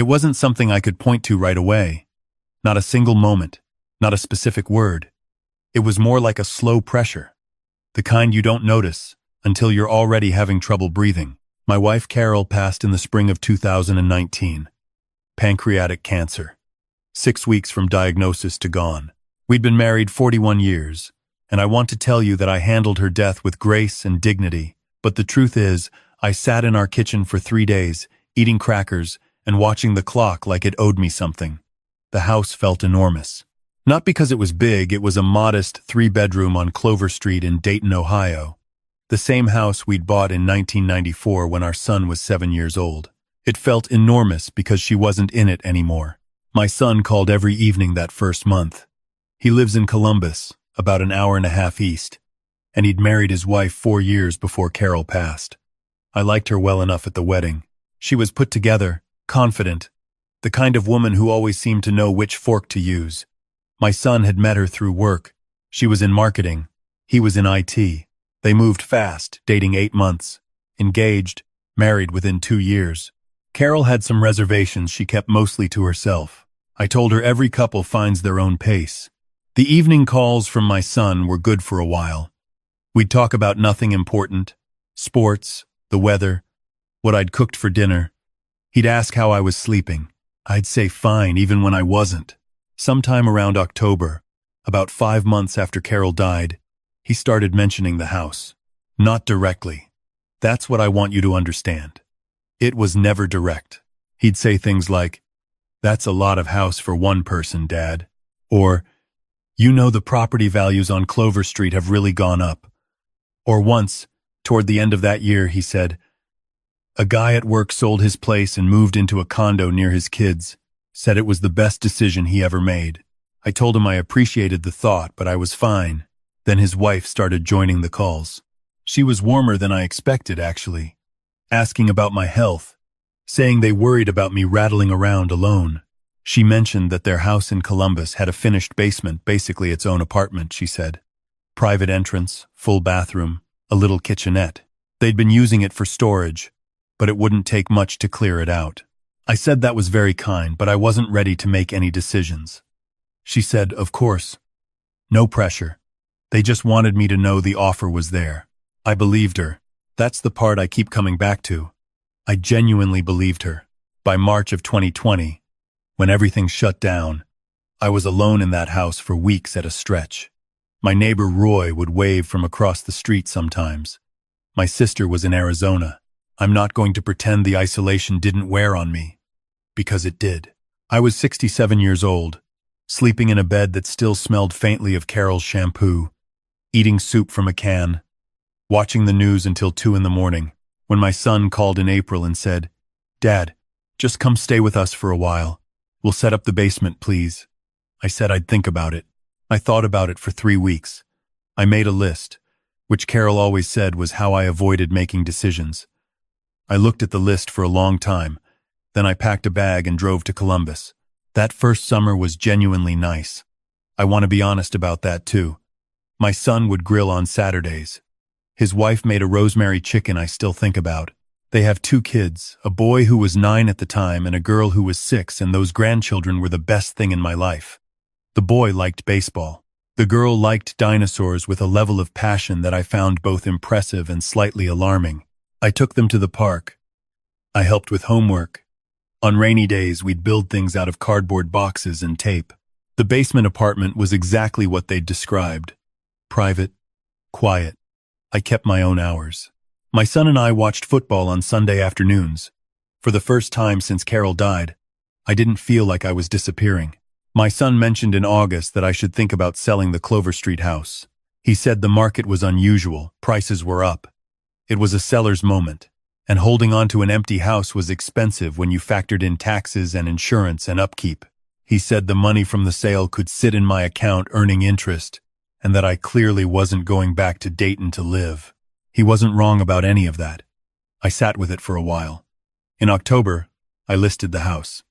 It wasn't something I could point to right away. Not a single moment, not a specific word. It was more like a slow pressure, the kind you don't notice until you're already having trouble breathing. My wife Carol passed in the spring of 2019. Pancreatic cancer. 6 weeks from diagnosis to gone. We'd been married 41 years, and I want to tell you that I handled her death with grace and dignity. But the truth is, I sat in our kitchen for 3 days, eating crackers and watching the clock like it owed me something. The house felt enormous. Not because it was big, it was a modest 3-bedroom on Clover Street in Dayton, Ohio. The same house we'd bought in 1994 when our son was 7 years old. It felt enormous because she wasn't in it anymore. My son called every evening that first month. He lives in Columbus, about an hour and a half east, and he'd married his wife 4 years before Carol passed. I liked her well enough at the wedding. She was put together, confident, the kind of woman who always seemed to know which fork to use. My son had met her through work. She was in marketing. He was in IT. They moved fast, dating 8 months. Engaged, married within 2 years. Carol had some reservations she kept mostly to herself. I told her every couple finds their own pace. The evening calls from my son were good for a while. We'd talk about nothing important. Sports, the weather, what I'd cooked for dinner. He'd ask how I was sleeping. I'd say fine even when I wasn't. Sometime around October, about 5 months after Carol died, he started mentioning the house. Not directly. That's what I want you to understand. It was never direct. He'd say things like, "That's a lot of house for one person, Dad." Or, "You know the property values on Clover Street have really gone up." Or once, toward the end of that year, he said, "A guy at work sold his place and moved into a condo near his kids. Said it was the best decision he ever made." I told him I appreciated the thought, but I was fine. Then his wife started joining the calls. She was warmer than I expected, actually. Asking about my health, saying they worried about me rattling around alone. She mentioned that their house in Columbus had a finished basement, basically its own apartment, she said. Private entrance, full bathroom, a little kitchenette. They'd been using it for storage, but it wouldn't take much to clear it out. I said that was very kind, but I wasn't ready to make any decisions. She said, "Of course. No pressure. They just wanted me to know the offer was there." I believed her. That's the part I keep coming back to. I genuinely believed her. By March of 2020, when everything shut down, I was alone in that house for weeks at a stretch. My neighbor Roy would wave from across the street sometimes. My sister was in Arizona. I'm not going to pretend the isolation didn't wear on me, because it did. I was 67 years old, sleeping in a bed that still smelled faintly of Carol's shampoo, eating soup from a can, watching the news until 2 in the morning, when my son called in April and said, "Dad, just come stay with us for a while. We'll set up the basement, please." I said I'd think about it. I thought about it for 3 weeks. I made a list, which Carol always said was how I avoided making decisions. I looked at the list for a long time. Then I packed a bag and drove to Columbus. That first summer was genuinely nice. I want to be honest about that too. My son would grill on Saturdays. His wife made a rosemary chicken I still think about. They have 2 kids, a boy who was 9 at the time and a girl who was 6, and those grandchildren were the best thing in my life. The boy liked baseball. The girl liked dinosaurs with a level of passion that I found both impressive and slightly alarming. I took them to the park. I helped with homework. On rainy days, we'd build things out of cardboard boxes and tape. The basement apartment was exactly what they'd described. Private, quiet. I kept my own hours. My son and I watched football on Sunday afternoons. For the first time since Carol died, I didn't feel like I was disappearing. My son mentioned in August that I should think about selling the Clover Street house. He said the market was unusual, prices were up. It was a seller's moment, and holding on to an empty house was expensive when you factored in taxes and insurance and upkeep. He said the money from the sale could sit in my account earning interest, and that I clearly wasn't going back to Dayton to live. He wasn't wrong about any of that. I sat with it for a while. In October, I listed the house.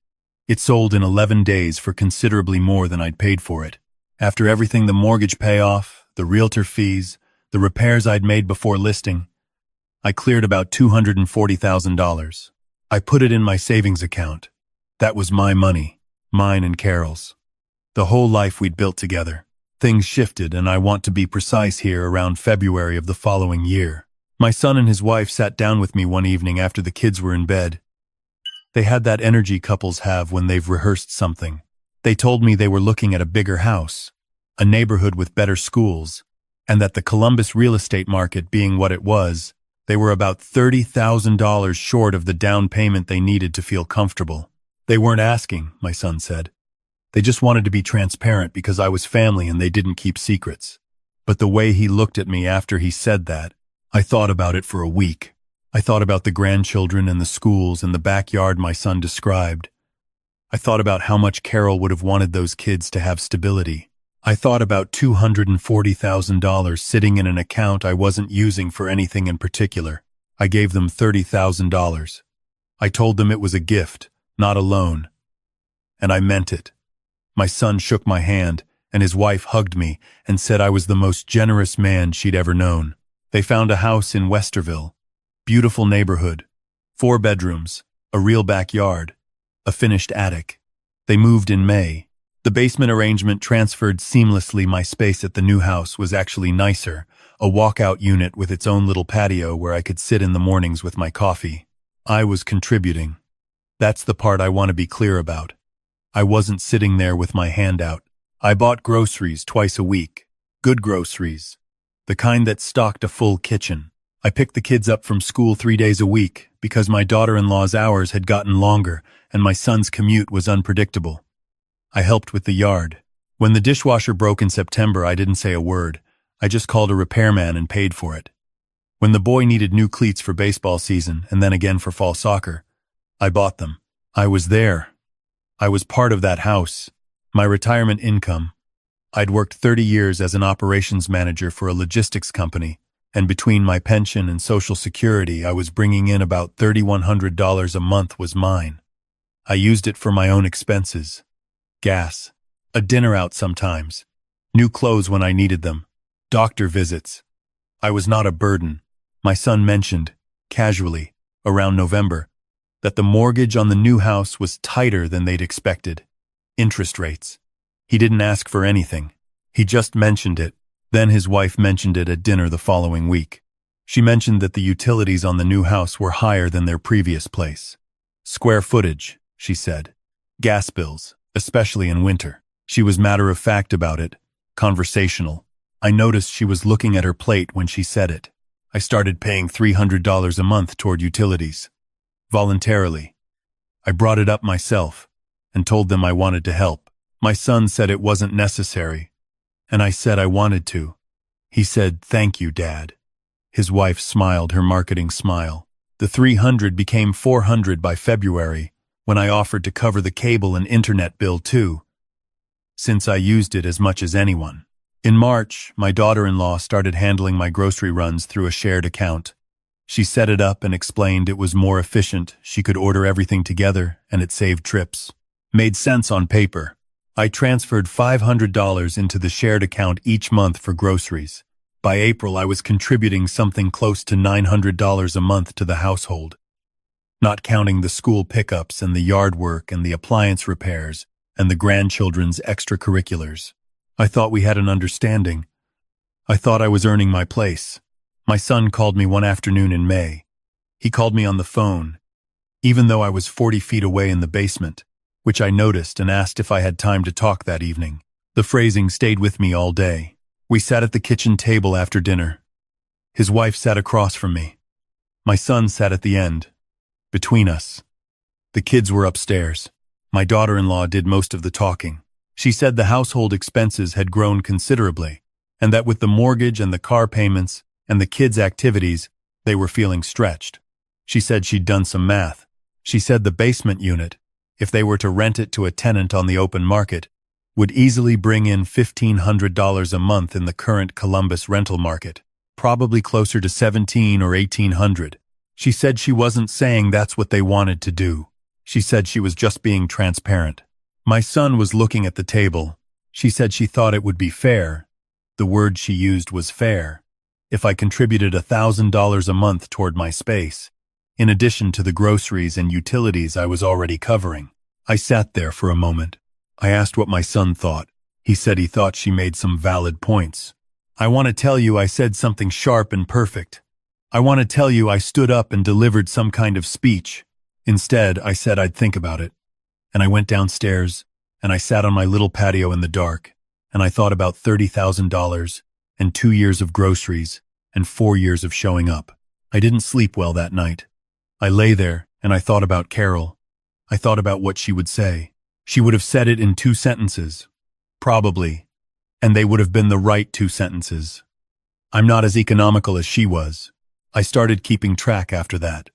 It sold in 11 days for considerably more than I'd paid for it. After everything, the mortgage payoff, the realtor fees, the repairs I'd made before listing, I cleared about $240,000. I put it in my savings account. That was my money, mine and Carol's. The whole life we'd built together. Things shifted, and I want to be precise here, around February of the following year. My son and his wife sat down with me one evening after the kids were in bed. They had that energy couples have when they've rehearsed something. They told me they were looking at a bigger house, a neighborhood with better schools, and that the Columbus real estate market being what it was, they were about $30,000 short of the down payment they needed to feel comfortable. They weren't asking, my son said. They just wanted to be transparent because I was family and they didn't keep secrets. But the way he looked at me after he said that, I thought about it for a week. I thought about the grandchildren and the schools and the backyard my son described. I thought about how much Carol would have wanted those kids to have stability. I thought about $240,000 sitting in an account I wasn't using for anything in particular. I gave them $30,000. I told them it was a gift, not a loan. And I meant it. My son shook my hand, and his wife hugged me and said I was the most generous man she'd ever known. They found a house in Westerville. Beautiful neighborhood. 4 bedrooms, a real backyard, a finished attic. They moved in May. The basement arrangement transferred seamlessly. My space at the new house was actually nicer, a walkout unit with its own little patio where I could sit in the mornings with my coffee. I was contributing. That's the part I want to be clear about. I wasn't sitting there with my hand out. I bought groceries twice a week. Good groceries. The kind that stocked a full kitchen. I picked the kids up from school 3 days a week because my daughter-in-law's hours had gotten longer and my son's commute was unpredictable. I helped with the yard. When the dishwasher broke in September, I didn't say a word. I just called a repairman and paid for it. When the boy needed new cleats for baseball season and then again for fall soccer, I bought them. I was there. I was part of that house. My retirement income. I'd worked 30 years as an operations manager for a logistics company, and between my pension and Social Security, I was bringing in about $3,100 a month was mine. I used it for my own expenses. Gas. A dinner out sometimes. New clothes when I needed them. Doctor visits. I was not a burden. My son mentioned, casually, around November, that the mortgage on the new house was tighter than they'd expected. Interest rates. He didn't ask for anything. He just mentioned it. Then his wife mentioned it at dinner the following week. She mentioned that the utilities on the new house were higher than their previous place. Square footage, she said. Gas bills, especially in winter. She was matter-of-fact about it, conversational. I noticed she was looking at her plate when she said it. I started paying $300 a month toward utilities. Voluntarily. I brought it up myself and told them I wanted to help. My son said it wasn't necessary, and I said I wanted to. He said, "Thank you, Dad." His wife smiled her marketing smile. The $300 became $400 by February, when I offered to cover the cable and internet bill too, since I used it as much as anyone. In March, my daughter-in-law started handling my grocery runs through a shared account. She set it up and explained it was more efficient, she could order everything together, and it saved trips. Made sense on paper. I transferred $500 into the shared account each month for groceries. By April, I was contributing something close to $900 a month to the household, not counting the school pickups and the yard work and the appliance repairs and the grandchildren's extracurriculars. I thought we had an understanding. I thought I was earning my place. My son called me one afternoon in May. He called me on the phone, even though I was 40 feet away in the basement, which I noticed and asked if I had time to talk that evening. The phrasing stayed with me all day. We sat at the kitchen table after dinner. His wife sat across from me. My son sat at the end, between us. The kids were upstairs. My daughter-in-law did most of the talking. She said the household expenses had grown considerably, and that with the mortgage and the car payments and the kids' activities, they were feeling stretched. She said she'd done some math. She said the basement unit, if they were to rent it to a tenant on the open market, would easily bring in $1,500 a month in the current Columbus rental market, probably closer to $1,700 or $1,800. She said she wasn't saying that's what they wanted to do. She said she was just being transparent. My son was looking at the table. She said she thought it would be fair. The word she used was fair. If I contributed $1,000 a month toward my space, in addition to the groceries and utilities I was already covering. I sat there for a moment. I asked what my son thought. He said he thought she made some valid points. I want to tell you I said something sharp and perfect. I want to tell you I stood up and delivered some kind of speech. Instead, I said I'd think about it. And I went downstairs, and I sat on my little patio in the dark, and I thought about $30,000 and 2 years of groceries and 4 years of showing up. I didn't sleep well that night. I lay there, and I thought about Carol. I thought about what she would say. She would have said it in 2 sentences. Probably. And they would have been the right 2 sentences. I'm not as economical as she was. I started keeping track after that.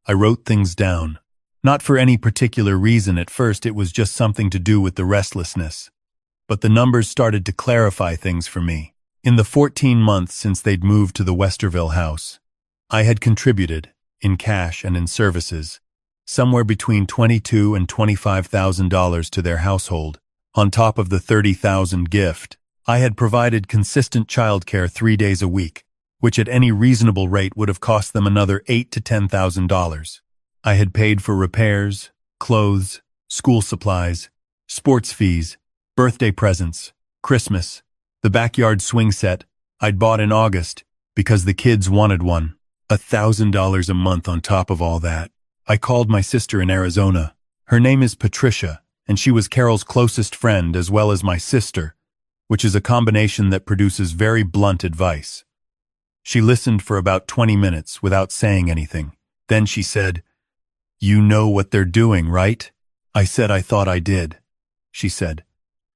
I wrote things down. Not for any particular reason at first, it was just something to do with the restlessness. But the numbers started to clarify things for me. In the 14 months since they'd moved to the Westerville house, I had contributed, in cash and in services, somewhere between $22,000 and $25,000 to their household. On top of the $30,000 gift, I had provided consistent childcare 3 days a week, which at any reasonable rate would have cost them another $8,000 to $10,000. I had paid for repairs, clothes, school supplies, sports fees, birthday presents, Christmas, the backyard swing set I'd bought in August because the kids wanted one. $1,000 a month on top of all that. I called my sister in Arizona. Her name is Patricia, and she was Carol's closest friend as well as my sister, which is a combination that produces very blunt advice. She listened for about 20 minutes without saying anything. Then she said, "You know what they're doing, right?" I said I thought I did. She said,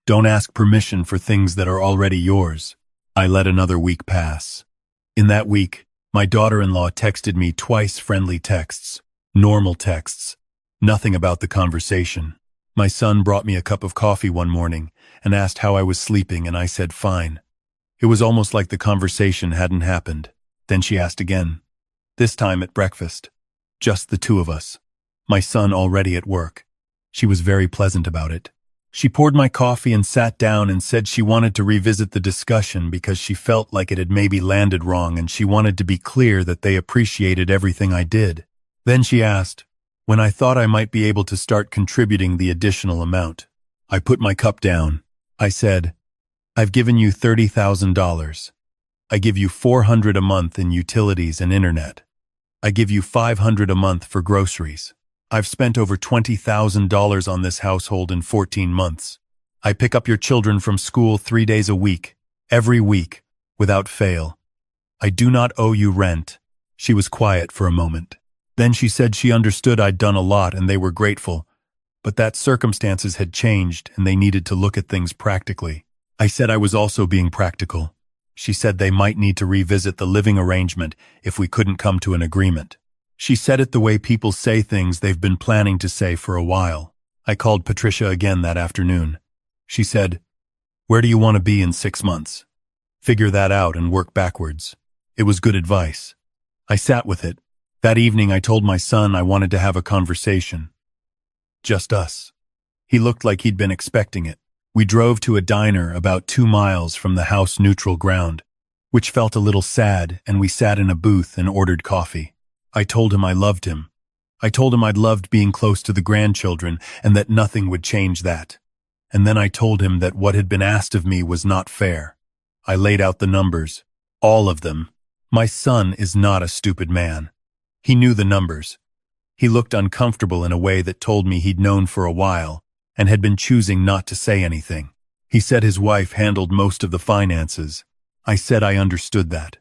"Don't ask permission for things that are already yours." I let another week pass. In that week, my daughter-in-law texted me twice friendly texts, normal texts, nothing about the conversation. My son brought me a cup of coffee one morning and asked how I was sleeping, and I said fine. It was almost like the conversation hadn't happened. Then she asked again, this time at breakfast. Just the 2 of us. My son already at work. She was very pleasant about it. She poured my coffee and sat down and said she wanted to revisit the discussion because she felt like it had maybe landed wrong and she wanted to be clear that they appreciated everything I did. Then she asked, when I thought I might be able to start contributing the additional amount. I put my cup down. I said, I've given you $30,000. I give you $400 a month in utilities and internet. I give you $500 a month for groceries. I've spent over $20,000 on this household in 14 months. I pick up your children from school 3 days a week, every week, without fail. I do not owe you rent. She was quiet for a moment. Then she said she understood I'd done a lot and they were grateful, but that circumstances had changed and they needed to look at things practically. I said I was also being practical. She said they might need to revisit the living arrangement if we couldn't come to an agreement. She said it the way people say things they've been planning to say for a while. I called Patricia again that afternoon. She said, where do you want to be in 6 months? Figure that out and work backwards. It was good advice. I sat with it. That evening I told my son I wanted to have a conversation. Just us. He looked like he'd been expecting it. We drove to a diner about 2 miles from the house neutral ground, which felt a little sad, and we sat in a booth and ordered coffee. I told him I loved him. I told him I'd loved being close to the grandchildren and that nothing would change that. And then I told him that what had been asked of me was not fair. I laid out the numbers. All of them. My son is not a stupid man. He knew the numbers. He looked uncomfortable in a way that told me he'd known for a while and had been choosing not to say anything. He said his wife handled most of the finances. I said I understood that.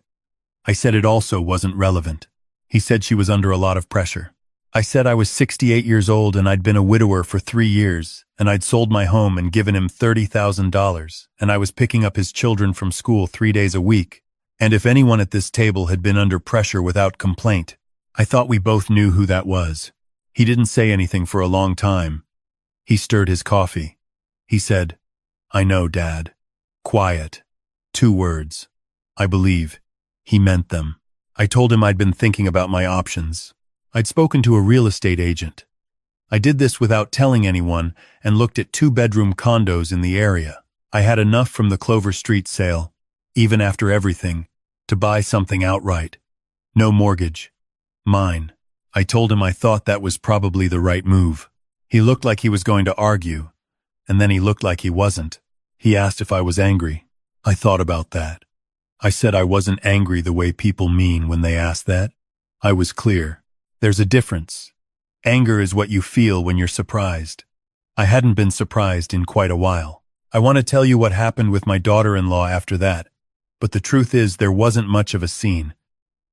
I said it also wasn't relevant. He said she was under a lot of pressure. I said I was 68 years old and I'd been a widower for 3 years, and I'd sold my home and given him $30,000, and I was picking up his children from school 3 days a week. And if anyone at this table had been under pressure without complaint, I thought we both knew who that was. He didn't say anything for a long time. He stirred his coffee. He said, I know, Dad. Quiet. 2 words. I believe. He meant them. I told him I'd been thinking about my options. I'd spoken to a real estate agent. I did this without telling anyone and looked at 2-bedroom condos in the area. I had enough from the Clover Street sale, even after everything, to buy something outright. No mortgage. Mine. I told him I thought that was probably the right move. He looked like he was going to argue, and then he looked like he wasn't. He asked if I was angry. I thought about that. I said I wasn't angry the way people mean when they ask that. I was clear. There's a difference. Anger is what you feel when you're surprised. I hadn't been surprised in quite a while. I want to tell you what happened with my daughter-in-law after that, but the truth is there wasn't much of a scene.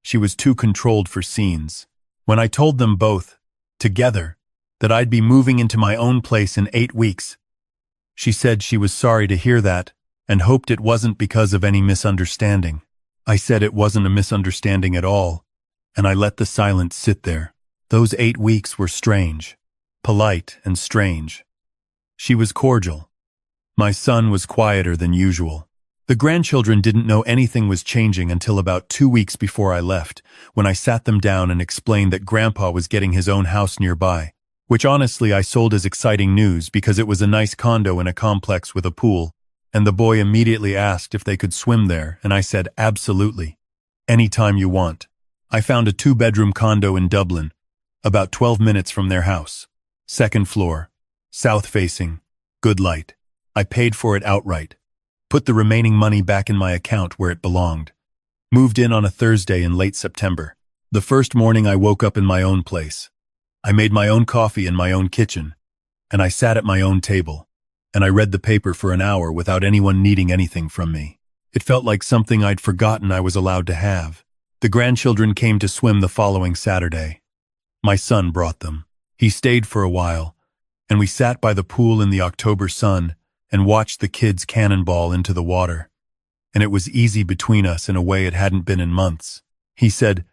She was too controlled for scenes. When I told them both, together, that I'd be moving into my own place in 8 weeks, she said she was sorry to hear that and hoped it wasn't because of any misunderstanding. I said it wasn't a misunderstanding at all, and I let the silence sit there. Those 8 weeks were strange, polite and strange. She was cordial. My son was quieter than usual. The grandchildren didn't know anything was changing until about 2 weeks before I left, when I sat them down and explained that Grandpa was getting his own house nearby, which honestly I sold as exciting news because it was a nice condo in a complex with a pool, and the boy immediately asked if they could swim there, and I said absolutely. Anytime you want. I found a 2-bedroom condo in Dublin, about 12 minutes from their house. 2nd floor, south-facing, good light. I paid for it outright. Put the remaining money back in my account where it belonged. Moved in on a Thursday in late September. The first morning I woke up in my own place. I made my own coffee in my own kitchen, and I sat at my own table, and I read the paper for an hour without anyone needing anything from me. It felt like something I'd forgotten I was allowed to have. The grandchildren came to swim the following Saturday. My son brought them. He stayed for a while, and we sat by the pool in the October sun and watched the kids cannonball into the water. And it was easy between us in a way it hadn't been in months. He said,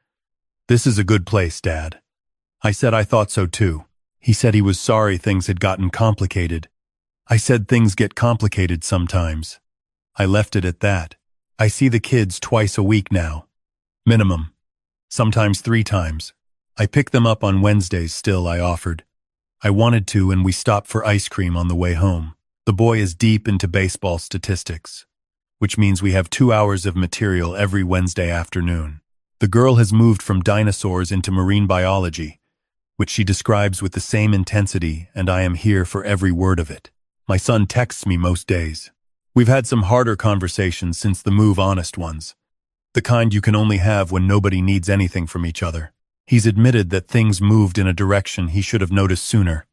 "This is a good place, Dad." I said I thought so too. He said he was sorry things had gotten complicated. I said things get complicated sometimes. I left it at that. I see the kids twice a week now. Minimum. Sometimes 3 times. I pick them up on Wednesdays still, I offered. I wanted to, and we stopped for ice cream on the way home. The boy is deep into baseball statistics, which means we have 2 hours of material every Wednesday afternoon. The girl has moved from dinosaurs into marine biology, which she describes with the same intensity, and I am here for every word of it. My son texts me most days. We've had some harder conversations since the move, honest ones. The kind you can only have when nobody needs anything from each other. He's admitted that things moved in a direction he should have noticed sooner.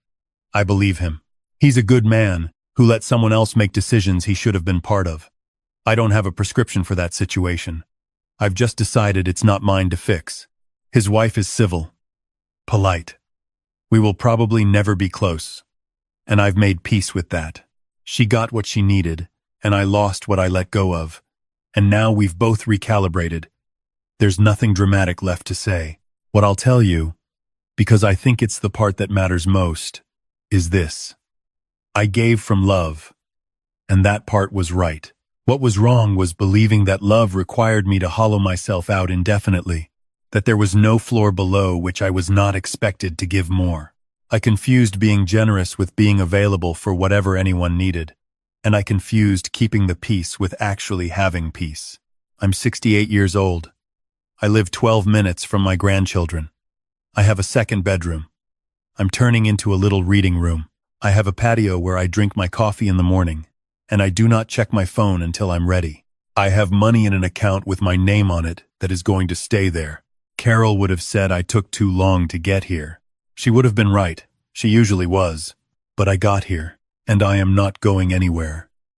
I believe him. He's a good man who let someone else make decisions he should have been part of. I don't have a prescription for that situation. I've just decided it's not mine to fix. His wife is civil, polite. We will probably never be close, and I've made peace with that. She got what she needed, and I lost what I let go of, and now we've both recalibrated. There's nothing dramatic left to say. What I'll tell you, because I think it's the part that matters most, is this. I gave from love, and that part was right. What was wrong was believing that love required me to hollow myself out indefinitely, that there was no floor below which I was not expected to give more. I confused being generous with being available for whatever anyone needed, and I confused keeping the peace with actually having peace. I'm 68 years old. I live 12 minutes from my grandchildren. I have a 2nd bedroom. I'm turning into a little reading room. I have a patio where I drink my coffee in the morning, and I do not check my phone until I'm ready. I have money in an account with my name on it that is going to stay there. Carol would have said I took too long to get here. She would have been right. She usually was. But I got here, and I am not going anywhere.